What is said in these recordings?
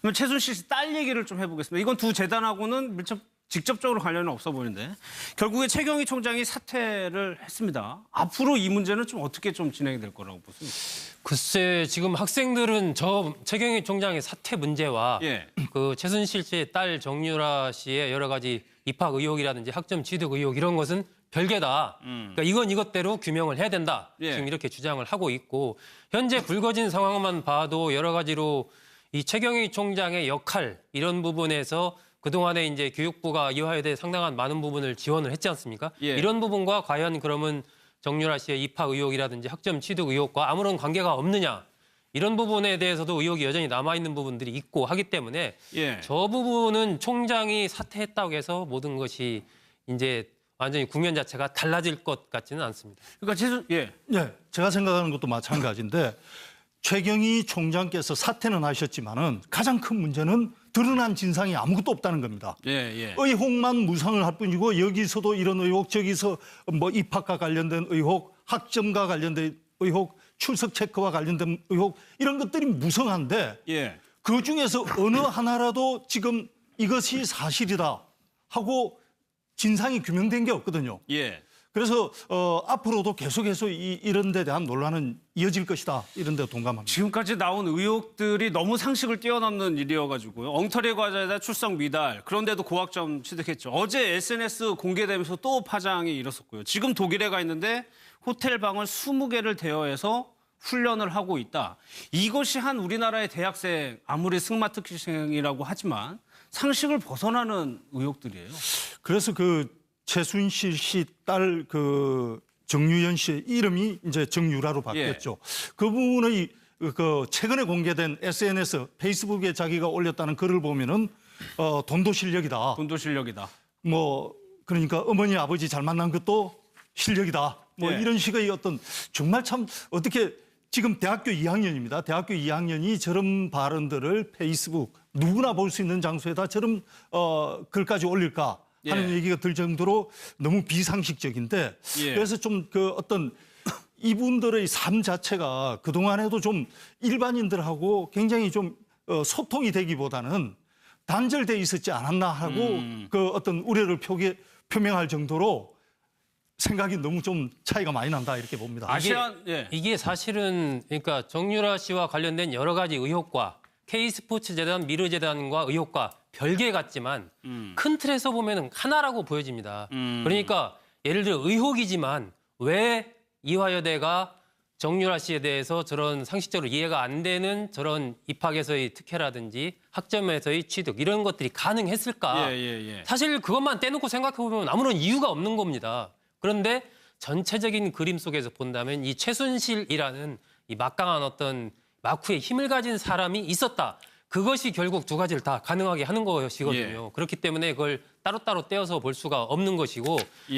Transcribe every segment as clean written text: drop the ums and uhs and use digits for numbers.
그럼 최순실 씨 딸 얘기를 좀 해보겠습니다. 이건 두 재단하고는 직접적으로 관련은 없어 보이는데 결국에 최경희 총장이 사퇴를 했습니다. 앞으로 이 문제는 좀 어떻게 좀 진행이 될 거라고 보십니까? 글쎄 지금 학생들은 저 최경희 총장의 사퇴 문제와 예. 그 최순실 씨의 딸 정유라 씨의 여러 가지 입학 의혹이라든지 학점 취득 의혹 이런 것은 별개다. 그러니까 이건 이것대로 규명을 해야 된다. 예. 지금 이렇게 주장을 하고 있고 현재 불거진 상황만 봐도 여러 가지로 이 최경희 총장의 역할 이런 부분에서 그동안에 이제 교육부가 이화여대에 대해 상당한 많은 부분을 지원을 했지 않습니까? 예. 이런 부분과 과연 그러면 정유라 씨의 입학 의혹이라든지 학점 취득 의혹과 아무런 관계가 없느냐. 이런 부분에 대해서도 의혹이 여전히 남아있는 부분들이 있고 하기 때문에 예. 저 부분은 총장이 사퇴했다고 해서 모든 것이 이제 완전히 국면 자체가 달라질 것 같지는 않습니다. 그러니까 네, 제가 생각하는 것도 마찬가지인데 최경희 총장께서 사퇴는 하셨지만은 가장 큰 문제는 드러난 진상이 아무것도 없다는 겁니다. 예. 의혹만 무성을 할 뿐이고 여기서도 이런 의혹, 저기서 뭐 입학과 관련된 의혹, 학점과 관련된 의혹, 출석 체크와 관련된 의혹 이런 것들이 무성한데 예. 그 중에서 어느 하나라도 지금 이것이 사실이다 하고 진상이 규명된 게 없거든요. 예. 그래서 앞으로도 계속해서 이런 데 대한 논란은 이어질 것이다. 이런 데 동감합니다. 지금까지 나온 의혹들이 너무 상식을 뛰어넘는 일이어가지고요. 엉터리 과자에다 출석 미달. 그런데도 고학점 취득했죠. 어제 SNS 공개되면서 또 파장이 일었었고요. 지금 독일에 가 있는데 호텔 방을 20개를 대여해서 훈련을 하고 있다. 이것이 한 우리나라의 대학생, 아무리 승마 특기생이라고 하지만 상식을 벗어나는 의혹들이에요. 그래서 그 최순실 씨 딸 그 정유연 씨의 이름이 이제 정유라로 바뀌었죠. 그 부분의 그 최근에 공개된 SNS 페이스북에 자기가 올렸다는 글을 보면은 돈도 실력이다. 돈도 실력이다. 뭐 그러니까 어머니 아버지 잘 만난 것도 실력이다. 뭐 예. 이런 식의 어떤 정말 참 어떻게 지금 대학교 2학년입니다. 대학교 2학년이 저런 발언들을 페이스북 누구나 볼 수 있는 장소에다 저런 글까지 올릴까 하는 예. 얘기가 들 정도로 너무 비상식적인데 예. 그래서 좀 그 어떤 이분들의 삶 자체가 그동안에도 좀 일반인들하고 굉장히 좀 소통이 되기보다는 단절돼 있었지 않았나 하고 그 어떤 우려를 표명할 정도로 생각이 너무 좀 차이가 많이 난다 이렇게 봅니다. 이게 사실은 그러니까 정유라 씨와 관련된 여러 가지 의혹과 K스포츠재단, 미르재단과 의혹과 별개 같지만 큰 틀에서 보면 하나라고 보여집니다. 그러니까 예를 들어 의혹이지만 왜 이화여대가 정유라 씨에 대해서 저런 상식적으로 이해가 안 되는 저런 입학에서의 특혜라든지 학점에서의 취득 이런 것들이 가능했을까? 사실 그것만 떼놓고 생각해보면 아무런 이유가 없는 겁니다. 그런데 전체적인 그림 속에서 본다면 이 최순실이라는 이 막강한 어떤 마쿠의 힘을 가진 사람이 있었다. 그것이 결국 두 가지를 다 가능하게 하는 것이거든요. 그렇기 때문에 그걸 따로따로 떼어서 볼 수가 없는 것이고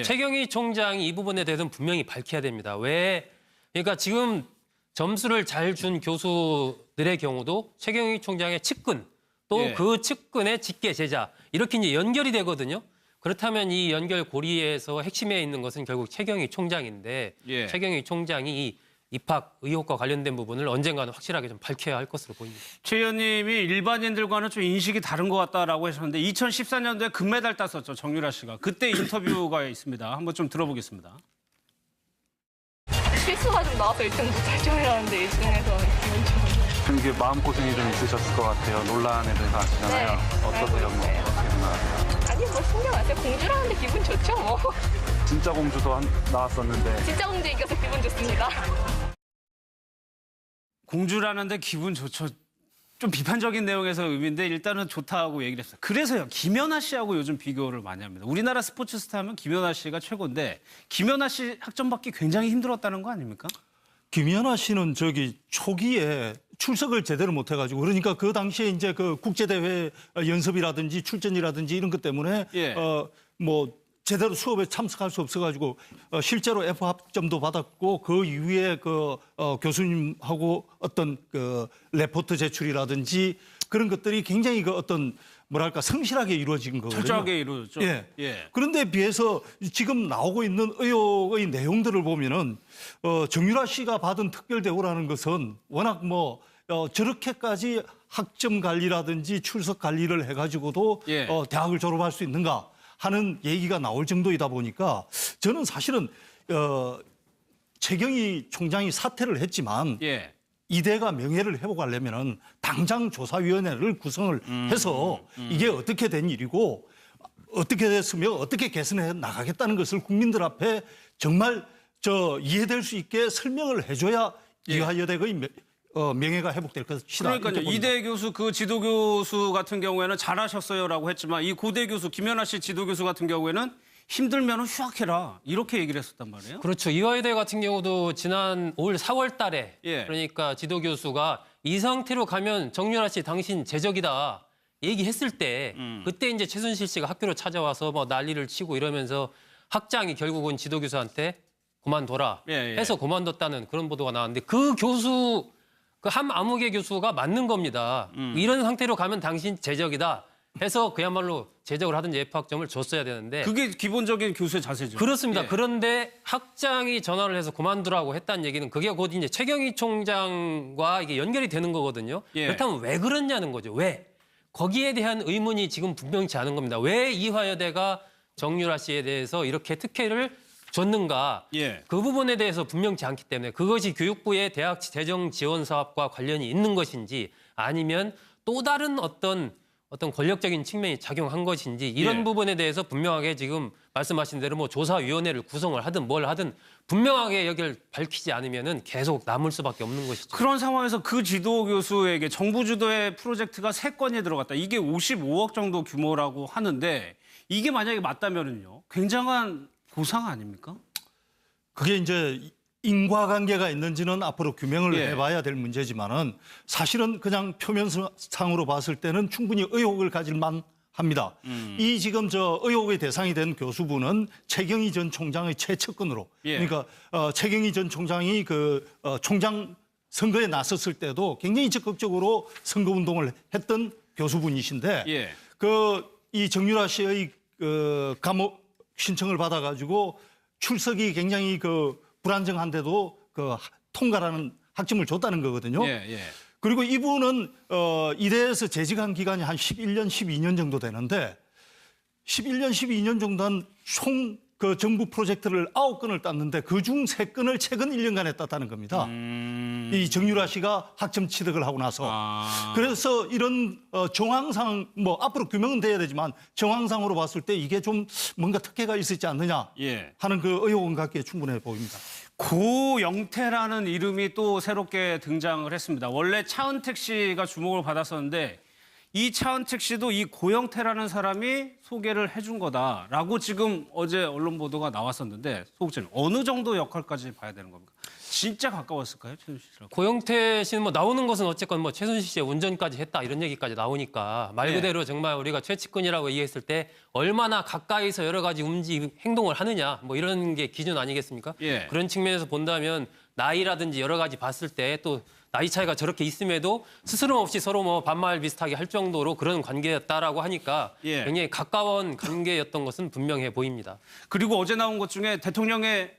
최경희 총장이 이 부분에 대해서는 분명히 밝혀야 됩니다. 왜? 그러니까 지금 점수를 잘 준 교수들의 경우도 최경희 총장의 측근 또 그 측근의 직계 제자 이렇게 이제 연결이 되거든요. 그렇다면 이 연결 고리에서 핵심에 있는 것은 결국 최경희 총장인데 최경희 총장이 이 입학 의혹과 관련된 부분을 언젠가는 확실하게 좀 밝혀야 할 것으로 보입니다. 최 의원님이 일반인들과는 좀 인식이 다른 것 같다라고 하셨는데 2014년도에 금메달 땄었죠. 정유라 씨가. 그때 인터뷰가 있습니다. 한번 좀 들어보겠습니다. 실수가 좀 나와서 1등 못할 줄 알았는데 1등에서 기분 좋은데. 이게 마음고생이 좀 있으셨을 것 같아요. 논란에 대해서 아시잖아요. 네, 어떠세요? 뭐 어떻게 생각하세요? 아니 뭐 신경 안 써요. 공주라는데 기분 좋죠 뭐. 진짜 공주도 나왔었는데 진짜 공주 이겨서 기분 좋습니다. 공주라는데 기분 좋죠. 좀 비판적인 내용에서 의미인데 일단은 좋다고 얘기를 했어요. 그래서요. 김연아 씨하고 요즘 비교를 많이 합니다. 우리나라 스포츠 스타 하면 김연아 씨가 최고인데 김연아 씨 학점 받기 굉장히 힘들었다는 거 아닙니까? 김연아 씨는 저기 초기에 출석을 제대로 못 해가지고 그러니까 그 당시에 이제 그 국제대회 연습이라든지 출전이라든지 이런 것 때문에 뭐 제대로 수업에 참석할 수 없어가지고 실제로 F 합점도 받았고 그 이후에 그 교수님하고 어떤 그 레포트 제출이라든지 그런 것들이 굉장히 그 어떤 뭐랄까 성실하게 이루어진 거거든요. 철저하게 이루어졌죠. 그런데 비해서 지금 나오고 있는 의혹의 내용들을 보면은 정유라 씨가 받은 특별 대우라는 것은 워낙 뭐 저렇게까지 학점 관리라든지 출석 관리를 해가지고도 예. 대학을 졸업할 수 있는가 하는 얘기가 나올 정도이다 보니까 저는 사실은 최경희 총장이 사퇴를 했지만 예. 이대가 명예를 회복하려면은 당장 조사위원회를 구성을 해서 이게 어떻게 된 일이고 어떻게 됐으며 어떻게 개선해 나가겠다는 것을 국민들 앞에 정말 이해될 수 있게 설명을 해줘야 예. 이화여대의 명예가 회복될 것이다. 그러니까요. 이렇게 봅니다. 이대 교수 그 지도 교수 같은 경우에는 잘하셨어요라고 했지만 이 고대 교수 김연아 씨 지도 교수 같은 경우에는 힘들면 휴학해라 이렇게 얘기를 했었단 말이에요. 그렇죠. 이화여대 같은 경우도 지난 올 4월 달에 예. 그러니까 지도 교수가 이 상태로 가면 정윤아 씨 당신 제적이다 얘기했을 때 그때 이제 최순실 씨가 학교로 찾아와서 뭐 난리를 치고 이러면서 학장이 결국은 지도 교수한테 그만둬라 예, 예. 해서 그만뒀다는 그런 보도가 나왔는데 그 교수 그 함아무개 교수가 맞는 겁니다. 이런 상태로 가면 당신 제적이다 해서 그야말로 제적을 하든지 F학점을 줬어야 되는데 그게 기본적인 교수의 자세죠. 그렇습니다. 예. 그런데 학장이 전화를 해서 그만두라고 했다는 얘기는 그게 곧 이제 최경희 총장과 이게 연결이 되는 거거든요. 예. 그렇다면 왜 그랬냐는 거죠. 왜? 거기에 대한 의문이 지금 분명치 않은 겁니다. 왜 이화여대가 정유라 씨에 대해서 이렇게 특혜를 줬는가? 예. 그 부분에 대해서 분명치 않기 때문에 그것이 교육부의 대학 재정 지원 사업과 관련이 있는 것인지 아니면 또 다른 어떤 권력적인 측면이 작용한 것인지 이런 예. 부분에 대해서 분명하게 지금 말씀하신 대로 뭐 조사위원회를 구성을 하든 뭘 하든 분명하게 여기를 밝히지 않으면은 계속 남을 수밖에 없는 것이죠. 그런 상황에서 그 지도 교수에게 정부 주도의 프로젝트가 3건이 들어갔다. 이게 55억 정도 규모라고 하는데 이게 만약에 맞다면은요. 굉장한 보상 아닙니까? 그게 이제 인과관계가 있는지는 앞으로 규명을 예. 해봐야 될 문제지만은 사실은 그냥 표면상으로 봤을 때는 충분히 의혹을 가질 만합니다. 이 지금 의혹의 대상이 된 교수분은 최경희 전 총장의 최측근으로 예. 그러니까 최경희 전 총장이 총장 선거에 나섰을 때도 굉장히 적극적으로 선거운동을 했던 교수분이신데 예. 이 정유라 씨의 감옥 신청을 받아가지고 출석이 굉장히 불안정한데도 통과라는 학점을 줬다는 거거든요. 예, 예. 그리고 이분은 이대에서 재직한 기간이 한 11년, 12년 정도 되는데 11년, 12년 정도 한 총 정부 프로젝트를 9건을 땄는데 그중 3건을 최근 1년간에 땄다는 겁니다. 이 정유라 씨가 학점 취득을 하고 나서. 그래서 이런 정황상 앞으로 규명은 돼야 되지만 정황상으로 봤을 때 이게 좀 뭔가 특혜가 있었지 않느냐 예. 하는 의혹은 갖기에 충분해 보입니다. 고영태라는 이름이 또 새롭게 등장을 했습니다. 원래 차은택 씨가 주목을 받았었는데 이 차은택 씨도 이 고영태라는 사람이 소개를 해준 거다라고 지금 어제 언론 보도가 나왔었는데 소국장님 어느 정도 역할까지 봐야 되는 겁니까? 진짜 가까웠을까요, 최순실 씨랑? 고영태 씨는 뭐 나오는 것은 어쨌건 뭐 최순실 씨의 운전까지 했다 이런 얘기까지 나오니까 말 그대로 정말 우리가 최측근이라고 얘기했을 때 얼마나 가까이서 여러 가지 행동을 하느냐 뭐 이런 게 기준 아니겠습니까? 예. 그런 측면에서 본다면 나이라든지 여러 가지 봤을 때 또 나이 차이가 저렇게 있음에도 스스럼 없이 서로 뭐 반말 비슷하게 할 정도로 그런 관계였다라고 하니까 예. 굉장히 가까운 관계였던 것은 분명해 보입니다. 그리고 어제 나온 것 중에 대통령의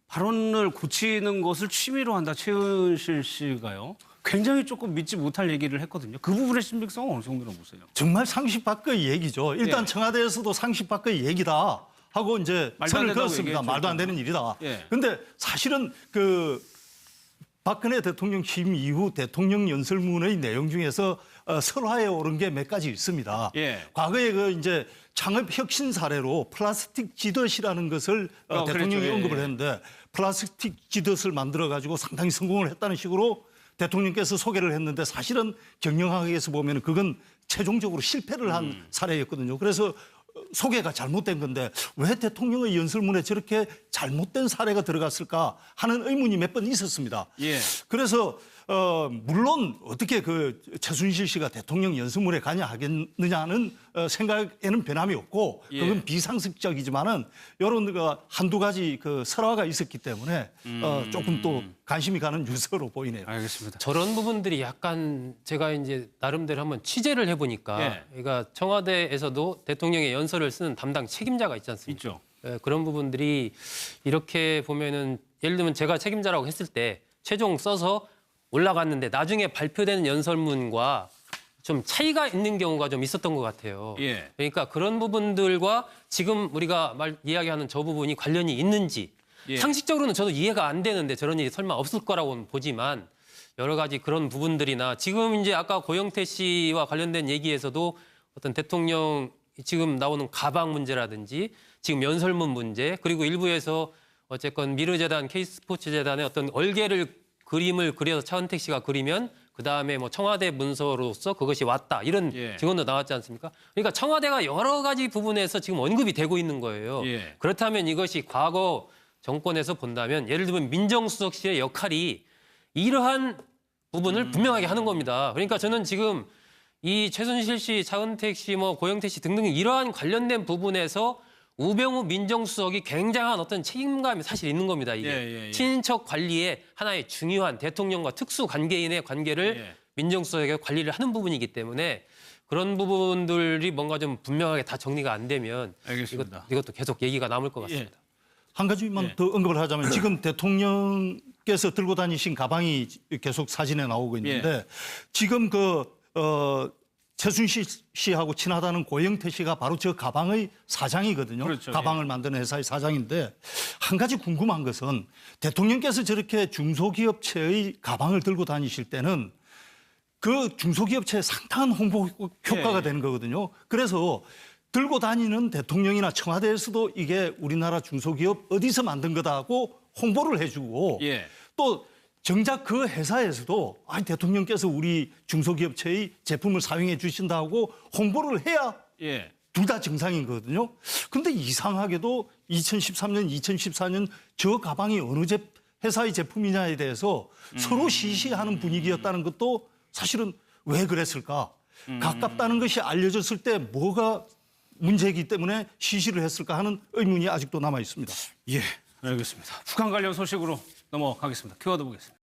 발언을 고치는 것을 취미로 한다, 최순실 씨가요. 굉장히 조금 믿지 못할 얘기를 했거든요. 그 부분의 신빙성은 어느 정도로 보세요? 정말 상식 밖의 얘기죠. 일단 예. 청와대에서도 상식 밖의 얘기다 하고 이제 말도 안 선을 된다고 그었습니다. 얘기했죠. 말도 안 되는 일이다. 예. 그런데 사실은 박근혜 대통령 취임 이후 대통령 연설문의 내용 중에서 설화에 오른 게 몇 가지 있습니다. 예. 과거에 이제 창업 혁신 사례로 플라스틱 지덧이라는 것을 대통령이 그랬죠. 예, 언급을 예. 했는데 플라스틱 지덧을 만들어 가지고 상당히 성공을 했다는 식으로 대통령께서 소개를 했는데 사실은 경영학에서 보면 그건 최종적으로 실패를 한 사례였거든요. 그래서 소개가 잘못된 건데 왜 대통령의 연설문에 저렇게 잘못된 사례가 들어갔을까 하는 의문이 몇 번 있었습니다. 예. 그래서 물론 어떻게 최순실 씨가 대통령 연설문에 가냐 하겠느냐는 생각에는 변함이 없고 그건 예. 비상식적이지만은 이런 한두 가지 설화가 있었기 때문에 조금 또 관심이 가는 뉴스로 보이네요. 알겠습니다. 저런 부분들이 약간 제가 이제 나름대로 한번 취재를 해보니까 예. 그러니까 청와대에서도 대통령의 연설을 쓰는 담당 책임자가 있지 않습니까? 있죠. 예, 그런 부분들이 이렇게 보면은 예를 들면 제가 책임자라고 했을 때 최종 써서 올라갔는데 나중에 발표되는 연설문과 좀 차이가 있는 경우가 좀 있었던 것 같아요. 예. 그러니까 그런 부분들과 지금 우리가 이야기하는 저 부분이 관련이 있는지 예. 상식적으로는 저도 이해가 안 되는데 저런 일이 설마 없을 거라고는 보지만 여러 가지 그런 부분들이나 지금 이제 아까 고영태 씨와 관련된 얘기에서도 어떤 대통령 지금 나오는 가방 문제라든지 지금 연설문 문제 그리고 일부에서 어쨌건 미르재단, K스포츠재단의 어떤 그림을 그려서 차은택 씨가 그리면 그다음에 뭐 청와대 문서로서 그것이 왔다 이런 예. 증언도 나왔지 않습니까? 그러니까 청와대가 여러 가지 부분에서 지금 언급이 되고 있는 거예요. 예. 그렇다면 이것이 과거 정권에서 본다면 예를 들면 민정수석실의 역할이 이러한 부분을 분명하게 하는 겁니다. 그러니까 저는 지금 이 최순실 씨, 차은택 씨, 뭐 고영태 씨 등등 이러한 관련된 부분에서 우병우 민정수석이 굉장한 어떤 책임감이 사실 있는 겁니다. 이게 예. 친인척 관리의 하나의 중요한 대통령과 특수 관계인의 관계를 예. 민정수석에게 관리를 하는 부분이기 때문에 그런 부분들이 뭔가 좀 분명하게 다 정리가 안 되면 알겠습니다. 이것도 계속 얘기가 남을 것 같습니다. 한 가지만 예. 더 언급을 하자면 지금 대통령께서 들고 다니신 가방이 계속 사진에 나오고 있는데 지금 최순실 씨하고 친하다는 고영태 씨가 바로 저 가방의 사장이거든요. 그렇죠. 가방을 만드는 회사의 사장인데 한 가지 궁금한 것은 대통령께서 저렇게 중소기업체의 가방을 들고 다니실 때는 그 중소기업체에 상당한 홍보 효과가 예. 되는 거거든요. 그래서 들고 다니는 대통령이나 청와대에서도 이게 우리나라 중소기업 어디서 만든 거다 하고 홍보를 해주고 예. 또 정작 그 회사에서도 대통령께서 우리 중소기업체의 제품을 사용해 주신다고 홍보를 해야 예. 둘 다 정상인 거거든요. 그런데 이상하게도 2013년, 2014년 저 가방이 어느 회사의 제품이냐에 대해서 서로 시시하는 분위기였다는 것도 사실은 왜 그랬을까? 가깝다는 것이 알려졌을 때 뭐가 문제이기 때문에 시시를 했을까 하는 의문이 아직도 남아 있습니다. 예. 알겠습니다. 북한 관련 소식으로 넘어가겠습니다. 키워드 보겠습니다.